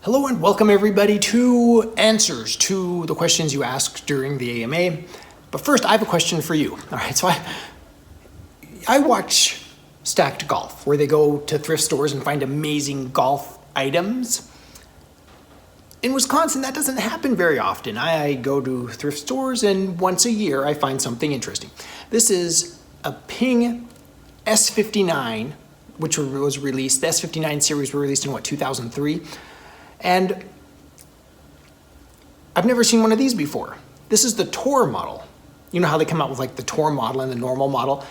Hello and welcome everybody to Answers to the questions you asked during the AMA. But first, I have a question for you. All right, so I watch Stacked Golf, where they go to thrift stores and find amazing golf items. In Wisconsin, that doesn't happen very often. I go to thrift stores and once a year I find something interesting. This is a Ping S59, which was released. The S59 series were released in 2003? And I've never seen one of these before. This is the Tour model. You know how they come out with like the Tour model and the normal model?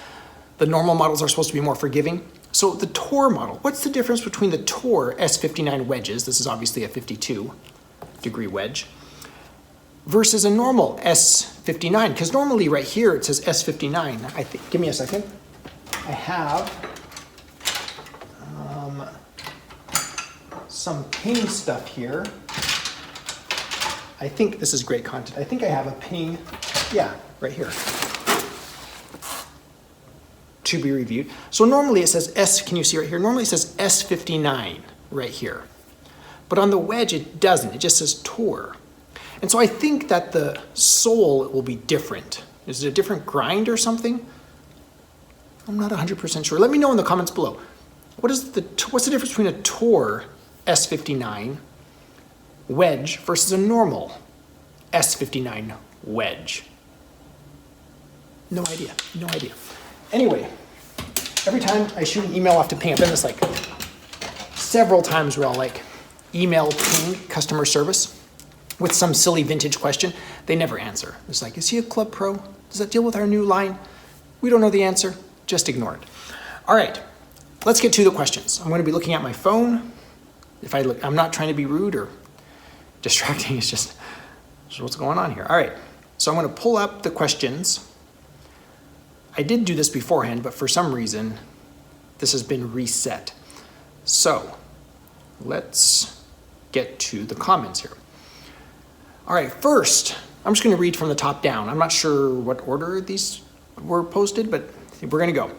The normal models are supposed to be more forgiving. So the Tour model, what's the difference between the Tour S59 wedges, this is obviously a 52-degree wedge, versus a normal S59? Because normally right here it says S59. I think, give me a second. I have some Ping stuff here. I think this is great content. I think I have a Ping, yeah, right here, to be reviewed. So normally it says S, can you see right here? Normally it says S59 right here. But on the wedge it doesn't, it just says Tour. And so I think that the sole will be different. Is it a different grind or something? I'm not 100% sure. Let me know in the comments below. What's the difference between a Tour S59 wedge versus a normal S59 wedge? No idea, no idea. Anyway, every time I shoot an email off to Ping, I've done this like several times where I'll like email Ping customer service with some silly vintage question. They never answer. It's like, is he a Club Pro? Does that deal with our new line? We don't know the answer, just ignore it. All right, let's get to the questions. I'm going to be looking at my phone. If I look, I'm not trying to be rude or distracting, it's just what's going on here. All right, so I'm going to pull up the questions. I did do this beforehand, but for some reason, this has been reset. So let's get to the comments here. All right, first, I'm just going to read from the top down. I'm not sure what order these were posted, but we're going to go.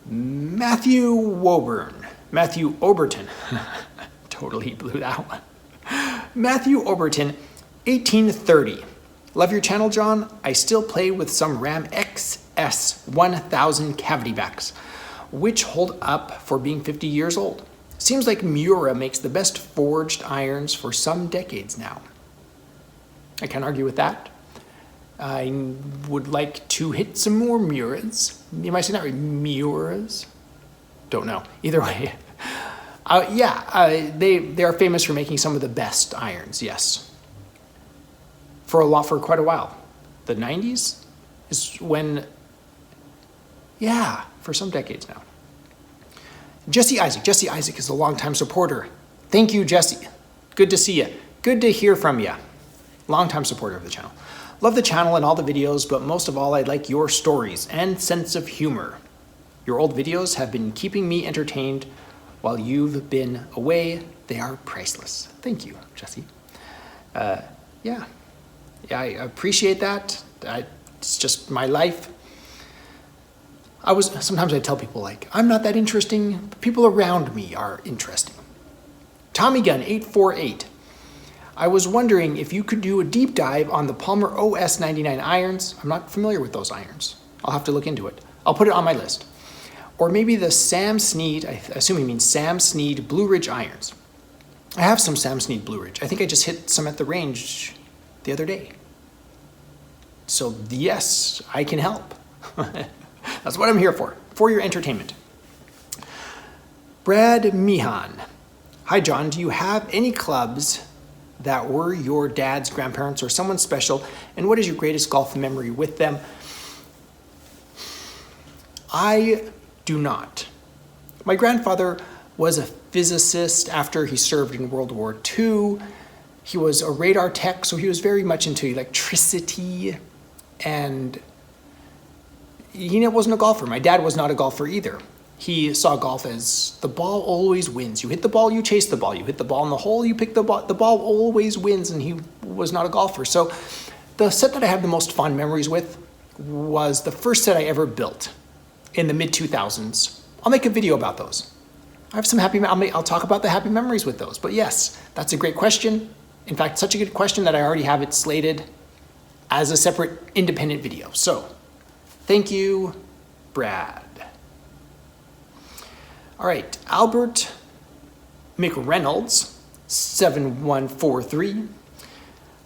Matthew Oberton, totally blew that one. Matthew Oberton, 1830. Love your channel, John. I still play with some Ram XS 1000 cavity backs, which hold up for being 50 years old. Seems like Miura makes the best forged irons for some decades now. I can't argue with that. I would like to hit some more Miuras. Am I saying that right? Miuras? Don't know. Either way. They are famous for making some of the best irons, yes. For quite a while. The 90s is when, yeah, for some decades now. Jesse Isaac is a longtime supporter. Thank you, Jesse. Good to see you. Good to hear from you. Longtime supporter of the channel. Love the channel and all the videos, but most of all, I like your stories and sense of humor. Your old videos have been keeping me entertained while you've been away. They are priceless. Thank you, Jesse. Yeah, I appreciate that. It's just my life. Sometimes I tell people like, I'm not that interesting, but people around me are interesting. Tommy Gun 848. I was wondering if you could do a deep dive on the Palmer OS 99 irons. I'm not familiar with those irons. I'll have to look into it. I'll put it on my list. Or maybe the Sam Snead, I assume he means Sam Snead Blue Ridge irons. I have some Sam Snead Blue Ridge. I think I just hit some at the range the other day. So yes, I can help. That's what I'm here for your entertainment. Brad Mihan. Hi, John. Do you have any clubs that were your dad's grandparents or someone special, and what is your greatest golf memory with them? I do not. My grandfather was a physicist after he served in World War II. He was a radar tech, so he was very much into electricity, and he wasn't a golfer. My dad was not a golfer either. He saw golf as the ball always wins. You hit the ball, you chase the ball. You hit the ball in the hole, you pick the ball. The ball always wins, and he was not a golfer. So the set that I have the most fond memories with was the first set I ever built in the mid-2000s. I'll make a video about those. I have some I'll talk about the happy memories with those. But yes, that's a great question. In fact, such a good question that I already have it slated as a separate independent video. So thank you, Brad. All right, Albert McReynolds, 7143.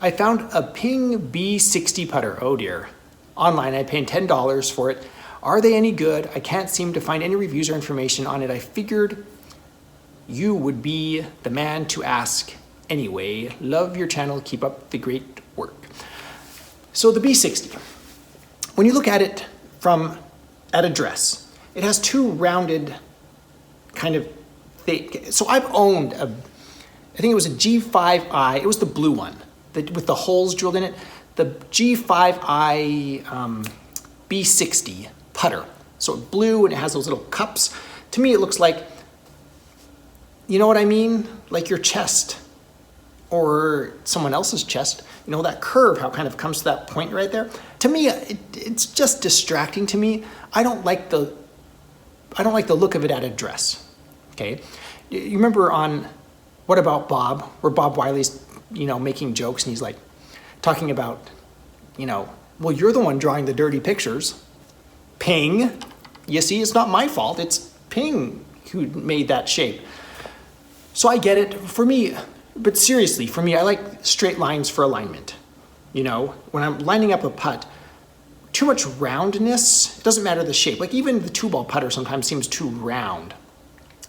I found a Ping B60 putter, oh dear. Online, I paid $10 for it. Are they any good? I can't seem to find any reviews or information on it. I figured you would be the man to ask anyway. Love your channel, keep up the great work. So the B60, when you look at it at address, it has two rounded kind of thick. So I've owned I think it was a G5i, it was the blue one with the holes drilled in it, the G5i B60 putter. So it's blue and it has those little cups. To me, it looks like, you know what I mean? Like your chest or someone else's chest. You know, that curve, how it kind of comes to that point right there. To me, it's just distracting to me. I don't like the look of it at address, okay? You remember on What About Bob, where Bob Wiley's, making jokes and he's like talking about, well, you're the one drawing the dirty pictures. Ping. You see, it's not my fault. It's Ping who made that shape. So I get it. For me, but seriously, for me, I like straight lines for alignment. When I'm lining up a putt, too much roundness, it doesn't matter the shape. Like even the 2-ball putter sometimes seems too round.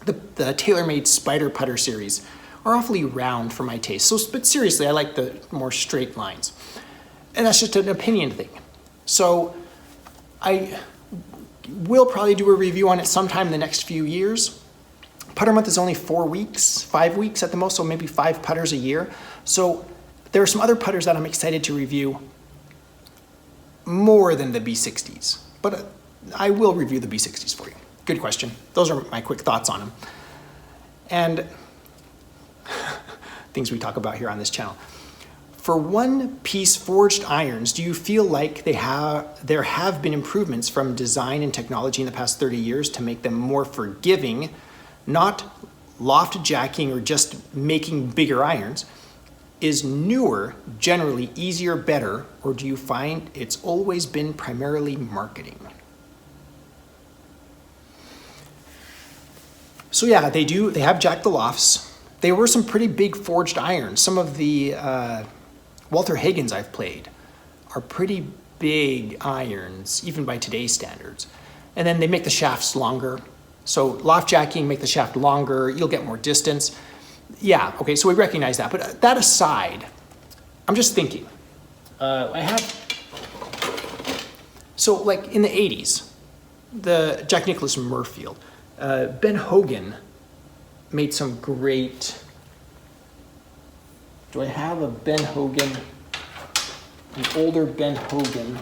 The TaylorMade Spider Putter series are awfully round for my taste. So, but seriously, I like the more straight lines. And that's just an opinion thing. So I will probably do a review on it sometime in the next few years. Putter month is only 4 weeks, 5 weeks at the most, so maybe 5 putters a year. So there are some other putters that I'm excited to review more than the B60s, but I will review the B60s for you. Good question. Those are my quick thoughts on them. And things we talk about here on this channel. For one-piece forged irons, do you feel like there have been improvements from design and technology in the past 30 years to make them more forgiving, not loft jacking or just making bigger irons? Is newer generally easier, better, or do you find it's always been primarily marketing? So yeah, they have jacked the lofts. There were some pretty big forged irons. Some of the Walter Hagens I've played are pretty big irons, even by today's standards. And then they make the shafts longer. So loft jacking, make the shaft longer, you'll get more distance. Yeah, okay, so we recognize that. But that aside, I'm just thinking. So like in the 80s, the Jack Nicklaus Murfield, Ben Hogan made some great, do I have a Ben Hogan, an older Ben Hogan?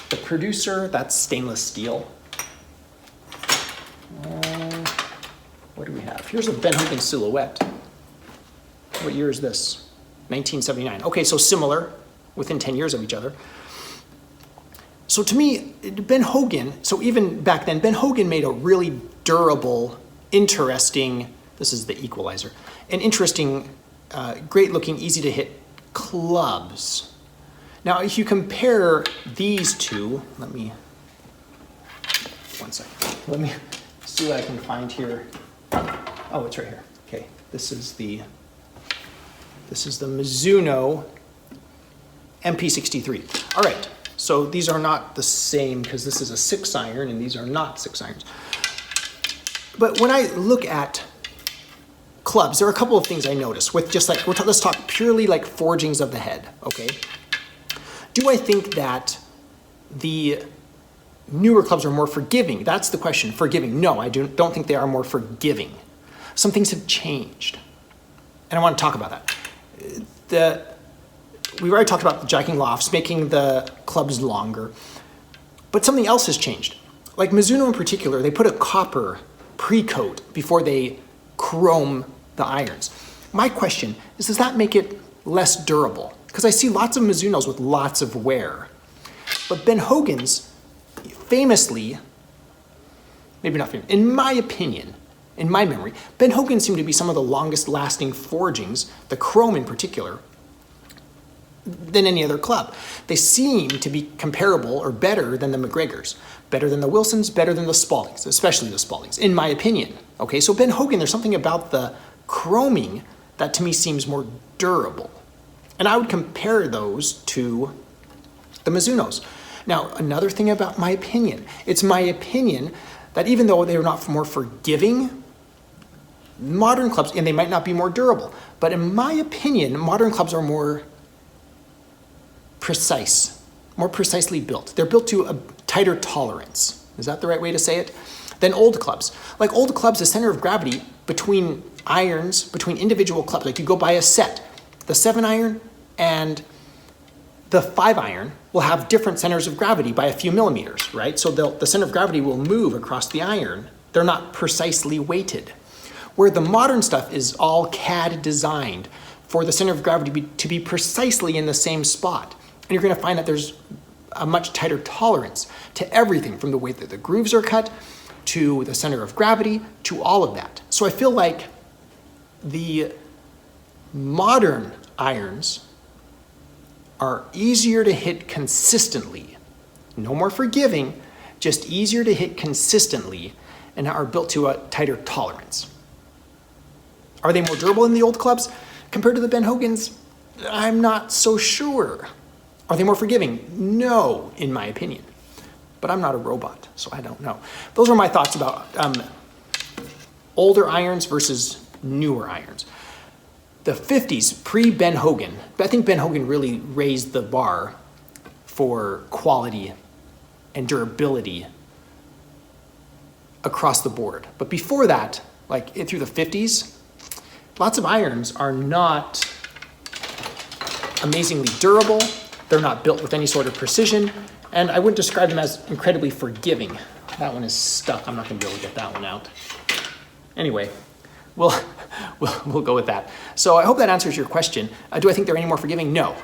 The producer, that's stainless steel. What do we have? Here's a Ben Hogan silhouette. What year is this? 1979. Okay, so similar, within 10 years of each other. So to me, Ben Hogan, so even back then, Ben Hogan made a really durable, interesting, this is the equalizer, an interesting, great looking, easy to hit clubs. Now, if you compare these two, let me see what I can find here. Oh, it's right here. Okay, this is the Mizuno MP63. All right, so these are not the same because this is a 6-iron and these are not 6-irons. But when I look at clubs, there are a couple of things I notice with just like, let's talk purely like forgings of the head, okay? Do I think that the newer clubs are more forgiving? That's the question, forgiving. No, I don't think they are more forgiving. Some things have changed, and I want to talk about that. We've already talked about the jacking lofts, making the clubs longer, but something else has changed. Like Mizuno in particular, they put a copper pre-coat before they chrome the irons. My question is, does that make it less durable? Because I see lots of Mizunos with lots of wear, but Ben Hogan's famously, maybe not famous, in my opinion, in my memory. Ben Hogan seemed to be some of the longest lasting forgings, the chrome in particular, than any other club. They seem to be comparable or better than the McGregors, better than the Wilsons, better than the Spaldings, especially the Spaldings, in my opinion. Okay, so Ben Hogan, there's something about the chroming that to me seems more durable. And I would compare those to the Mizunos. Now, another thing about my opinion, it's my opinion that even though they're not more forgiving, modern clubs, and they might not be more durable, but in my opinion, modern clubs are more precise, more precisely built. They're built to a tighter tolerance. Is that the right way to say it? Than old clubs. Like old clubs, the center of gravity between irons, between individual clubs, like you go buy a set, the 7-iron and the 5-iron will have different centers of gravity by a few millimeters, right? So the center of gravity will move across the iron. They're not precisely weighted. Where the modern stuff is all CAD designed for the center of gravity to be precisely in the same spot. And you're going to find that there's a much tighter tolerance to everything from the way that the grooves are cut to the center of gravity to all of that. So I feel like the modern irons are easier to hit consistently. No more forgiving, just easier to hit consistently and are built to a tighter tolerance. Are they more durable than the old clubs compared to the Ben Hogans? I'm not so sure. Are they more forgiving? No, in my opinion. But I'm not a robot, so I don't know. Those are my thoughts about older irons versus newer irons. The 50s, pre-Ben Hogan, I think Ben Hogan really raised the bar for quality and durability across the board. But before that, like through the 50s, lots of irons are not amazingly durable. They're not built with any sort of precision, and I wouldn't describe them as incredibly forgiving. That one is stuck. I'm not going to be able to get that one out. Anyway, we'll go with that. So I hope that answers your question. Do I think they're any more forgiving? No.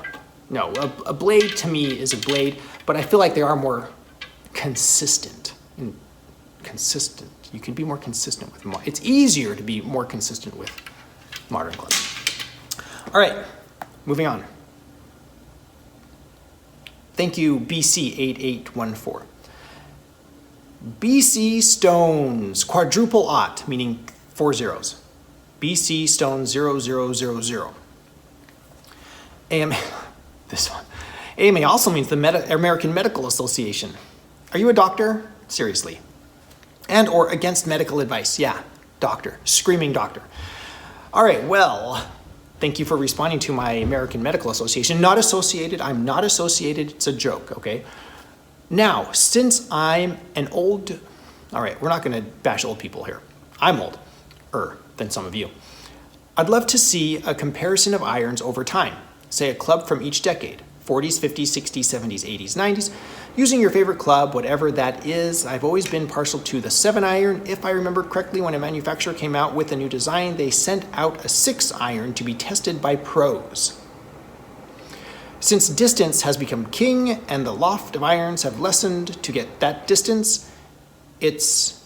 No. A blade to me is a blade, but I feel like they are more consistent. You can be more consistent with them. It's easier to be more consistent with modern clubs. All right, moving on. Thank you, BC8814. BC Stones, quadruple aught, meaning 4 zeros. BC Stones 0000. AMA, this one. AMA also means the American Medical Association. Are you a doctor? Seriously. And or against medical advice. Yeah, doctor, screaming doctor. All right, well, thank you for responding to my American Medical Association. Not associated, I'm not associated, it's a joke, okay? Now, since I'm an old, all right, we're not gonna bash old people here. I'm older than some of you. I'd love to see a comparison of irons over time, say a club from each decade, 40s, 50s, 60s, 70s, 80s, 90s, using your favorite club, whatever that is. I've always been partial to the 7-iron. If I remember correctly, when a manufacturer came out with a new design, they sent out a 6-iron to be tested by pros. Since distance has become king and the loft of irons have lessened to get that distance, it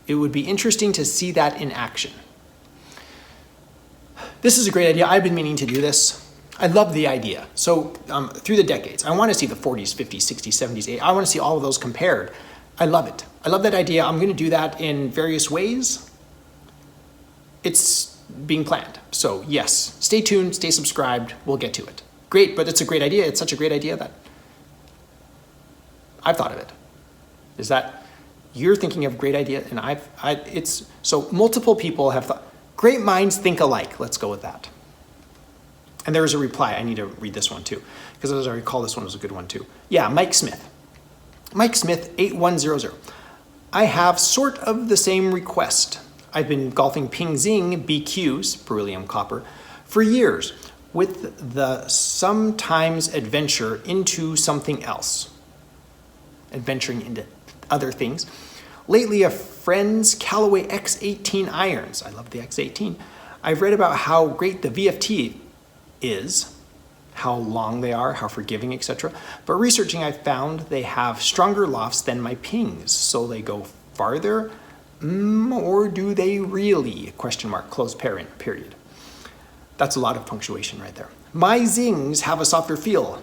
would be interesting to see that in action. This is a great idea. I've been meaning to do this. I love the idea. So through the decades, I want to see the 40s, 50s, 60s, 70s, 80s. I want to see all of those compared. I love it. I love that idea. I'm going to do that in various ways. It's being planned. So yes, stay tuned, stay subscribed. We'll get to it. Great, but it's a great idea. It's such a great idea that I've thought of it. Is that you're thinking of a great idea and so multiple people have thought, great minds think alike. Let's go with that. And there was a reply. I need to read this one too, because as I recall, this one was a good one too. Yeah, Mike Smith. Mike Smith, 8100. I have sort of the same request. I've been golfing Ping Zing BQs, beryllium copper, for years, with the sometimes adventure into something else. Adventuring into other things. Lately, a friend's Callaway X18 irons. I love the X18. I've read about how great the VFT is, how long they are, how forgiving, etc. But researching, I found they have stronger lofts than my pings. So they go farther, or do they really? Question mark, close parent, period. That's a lot of punctuation right there. My zings have a softer feel,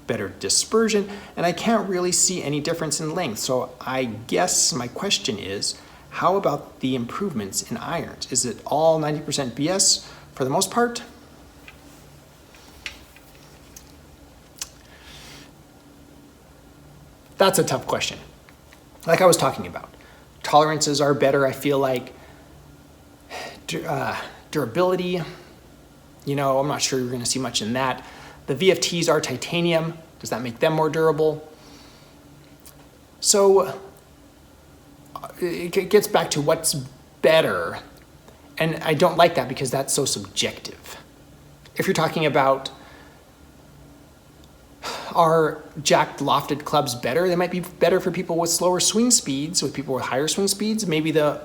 better dispersion, and I can't really see any difference in length. So I guess my question is, how about the improvements in irons? Is it all 90% BS for the most part? That's a tough question. Like I was talking about, tolerances are better, I feel like. Durability, I'm not sure you're going to see much in that. The VFTs are titanium. Does that make them more durable? So it gets back to what's better. And I don't like that because that's so subjective. If you're talking about, are jacked lofted clubs better? They might be better for people with slower swing speeds. With people with higher swing speeds, maybe the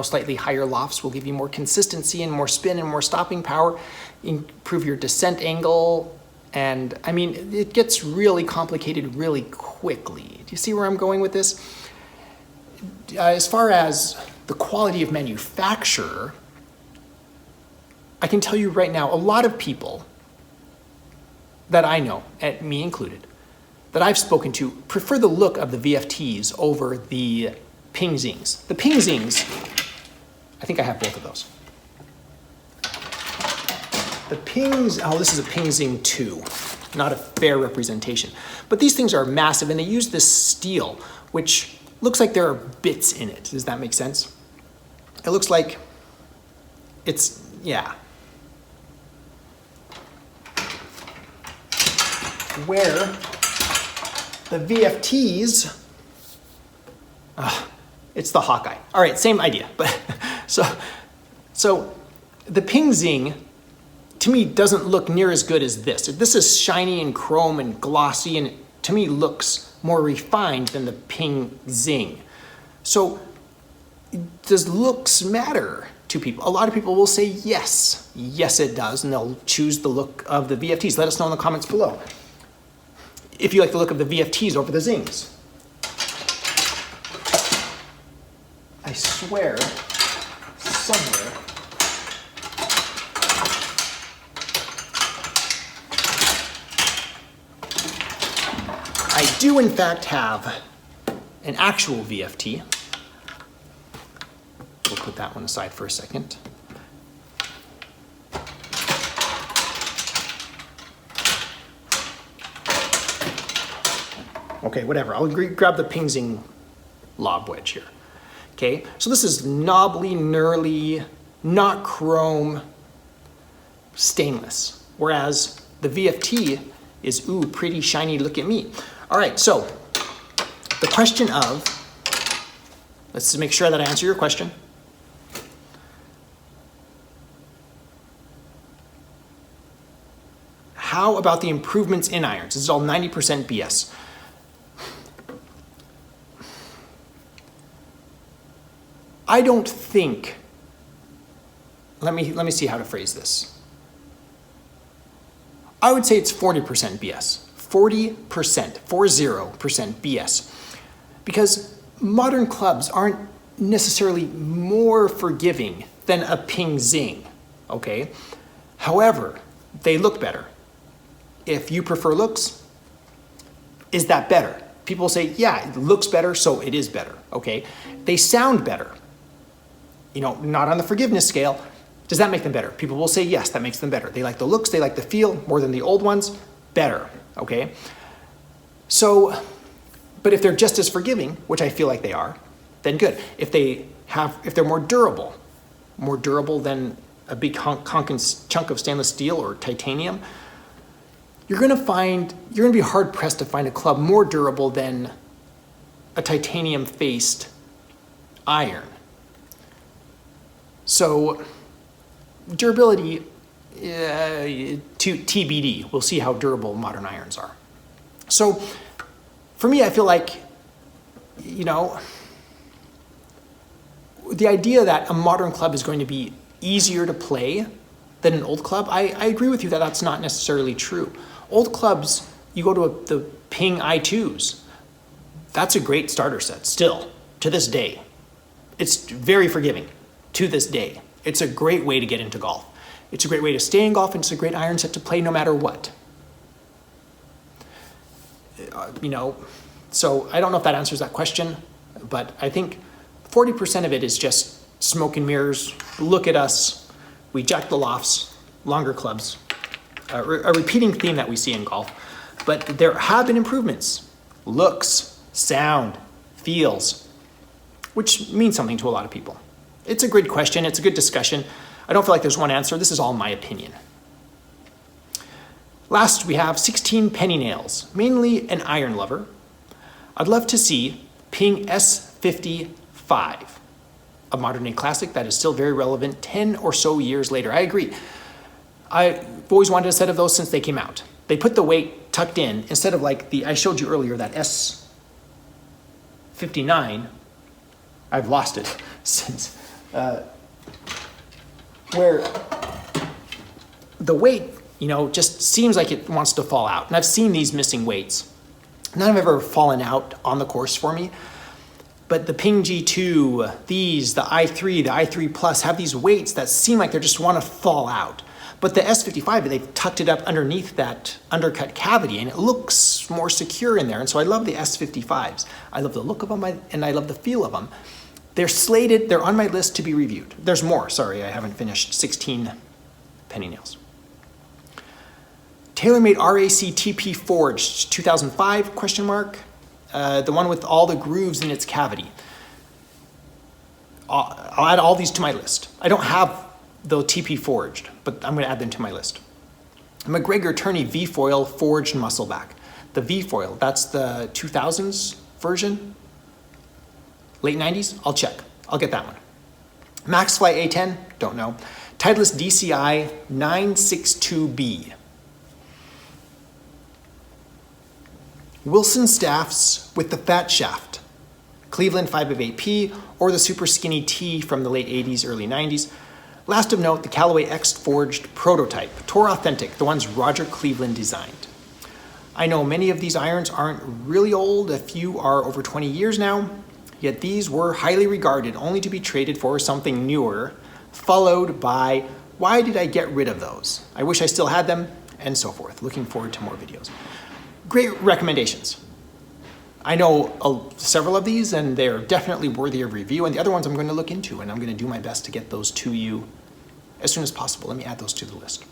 slightly higher lofts will give you more consistency and more spin and more stopping power, improve your descent angle. And I mean, it gets really complicated really quickly. Do you see where I'm going with this? As far as the quality of manufacture, I can tell you right now, a lot of people that I know, and me included, that I've spoken to prefer the look of the VFTs over the Ping Zings. The Ping Zings, I think I have both of those. The Pings, this is a Ping Zing 2, not a fair representation. But these things are massive, and they use this steel, which looks like there are bits in it. Does that make sense? It looks like it's, yeah. Where the VFTs, it's the Hawkeye. All right, same idea. But so the Ping Zing, to me, doesn't look near as good as this. This is shiny and chrome and glossy, and to me looks more refined than the Ping Zing. So does looks matter to people? A lot of people will say yes. Yes, it does, and they'll choose the look of the VFTs. Let us know in the comments below if you like the look of the VFTs over the Zings. I swear, somewhere, I do in fact have an actual VFT. We'll put that one aside for a second. Okay, whatever. I'll grab the Ping Zing lob wedge here. Okay, so this is knobbly, knurly, not chrome, stainless. Whereas the VFT is, ooh, pretty shiny, look at me. All right, so the question of, let's make sure that I answer your question. How about the improvements in irons? This is all 90% BS. I don't think, let me see how to phrase this. I would say it's 40% BS. 40%, 40% BS. Because modern clubs aren't necessarily more forgiving than a Ping Zing, okay? However, they look better. If you prefer looks, is that better? People say, yeah, it looks better, so it is better, okay? They sound better. Not on the forgiveness scale. Does that make them better? People will say, yes, that makes them better. They like the looks, they like the feel more than the old ones, better, okay? So, but if they're just as forgiving, which I feel like they are, then good. If they're more durable than a big honking chunk of stainless steel or titanium, you're gonna be hard pressed to find a club more durable than a titanium faced iron. So durability, to TBD. We'll see how durable modern irons are. So for me, I feel like, the idea that a modern club is going to be easier to play than an old club. I agree with you that that's not necessarily true. Old clubs, you go to the Ping I2s. That's a great starter set still, to this day. It's very forgiving to this day. It's a great way to get into golf. It's a great way to stay in golf, and it's a great iron set to play no matter what. So I don't know if that answers that question, but I think 40% of it is just smoke and mirrors. Look at us. We jack the lofts, longer clubs, a repeating theme that we see in golf. But there have been improvements. Looks, sound, feels, which means something to a lot of people. It's a good question. It's a good discussion. I don't feel like there's one answer. This is all my opinion. Last, we have 16 penny nails, mainly an iron lover. I'd love to see Ping S55, a modern day classic that is still very relevant 10 or so years later. I agree. I've always wanted a set of those since they came out. They put the weight tucked in instead of like I showed you earlier, that S59. I've lost it since, where the weight, just seems like it wants to fall out. And I've seen these missing weights. None have ever fallen out on the course for me. But the Ping G2, the i3, the i3 Plus have these weights that seem like they just want to fall out. But the S55, they've tucked it up underneath that undercut cavity, and it looks more secure in there. And so I love the S55s. I love the look of them, and I love the feel of them. They're slated, they're on my list to be reviewed. There's more, sorry, I haven't finished 16 penny nails. TaylorMade RAC TP Forged 2005, question mark. The one with all the grooves in its cavity. I'll add all these to my list. I don't have the TP Forged, but I'm going to add them to my list. McGregor Tourney V-Foil Forged Muscleback. The V-Foil, that's the 2000s version? Late 90s? I'll check. I'll get that one. Maxfly A10? Don't know. Titleist DCI 962B. Wilson Staffs with the fat shaft. Cleveland 5 of 8P or the super skinny T from the late 80s, early 90s. Last of note, the Callaway X Forged prototype, Tour Authentic, the ones Roger Cleveland designed. I know many of these irons aren't really old, a few are over 20 years now, yet these were highly regarded, only to be traded for something newer, followed by, why did I get rid of those? I wish I still had them, and so forth. Looking forward to more videos. Great recommendations. I know several of these, and they're definitely worthy of review, and the other ones I'm going to look into, and I'm going to do my best to get those to you as soon as possible. Let me add those to the list.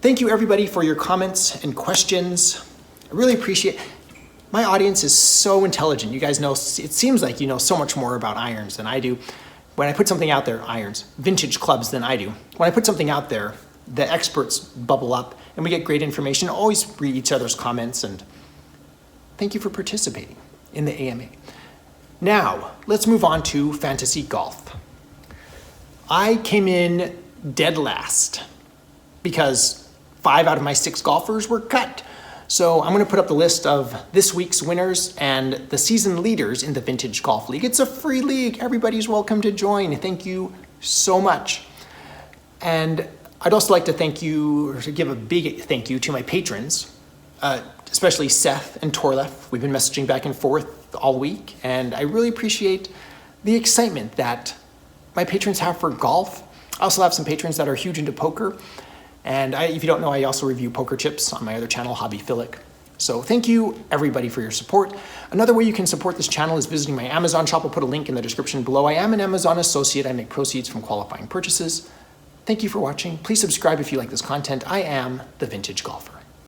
Thank you, everybody, for your comments and questions. I really appreciate it. My audience is so intelligent. You guys know, it seems like you know so much more about irons than I do. When I put something out there, irons, vintage clubs than I do. When I put something out there, the experts bubble up, and we get great information. Always read each other's comments, and thank you for participating in the AMA. Now, let's move on to fantasy golf. I came in dead last because 5 out of my 6 golfers were cut. So I'm going to put up the list of this week's winners and the season leaders in the Vintage Golf League. It's a free league. Everybody's welcome to join. Thank you so much. And I'd also like to give a big thank you to my patrons, especially Seth and Torlef. We've been messaging back and forth all week, and I really appreciate the excitement that my patrons have for golf. I also have some patrons that are huge into poker, and if you don't know, I also review poker chips on my other channel, Hobby Philic. So thank you, everybody, for your support. Another way you can support this channel is visiting my Amazon shop. I'll put a link in the description below. I am an Amazon associate. I make proceeds from qualifying purchases. Thank you for watching. Please subscribe if you like this content. I am the Vintage Golfer.